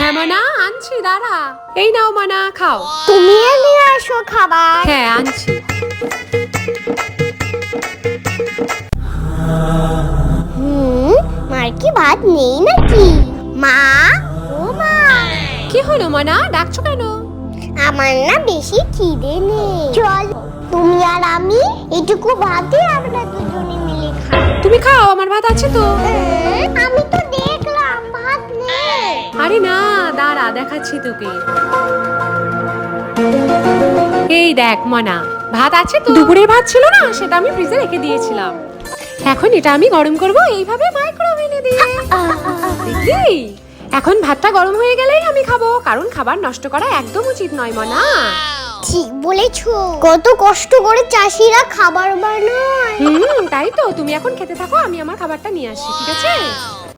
হ্যাঁ মনা, আনছি, দাঁড়া। এই নাও মনা, খাও। তুমি নিয়ে আসো খাবার। হ্যাঁ আনছি। মার কি ভাত নেই নাকি? মা, ও মা, কি হলো মনা, ডাকছো কেন? আমার না বেশি খিদে নেই, চল তুমি আর আমি এটুকু ভাতে আমরা দুজনে মিলে খাই। তুমি খাও, আমার ভাত আছে তো। আমি তো দেখলাম ভাত নেই। আরে না, দাঁড়া, দেখাচ্ছি তোকে। এই দেখ মনা, ভাত আছে তো। দুপুরের ভাত ছিল না, সেটা আমি ফ্রিজে রেখে দিয়েছিলাম। এখন এটা আমি গরম করব এইভাবে মাইক্রোওভেনে দিয়ে। দেখলি, এখন ভাতটা গরম হয়ে গেলেই আমি খাবো, কারণ খাবার নষ্ট করা একদম উচিত নয় মনা। ঠিক বলেছো, কত কষ্ট করে চাষিরা খাবার বানায়। তাই তো, তুমি এখন খেতে থাকো, আমি আমার খাবারটা নিয়ে আসি, ঠিক আছে?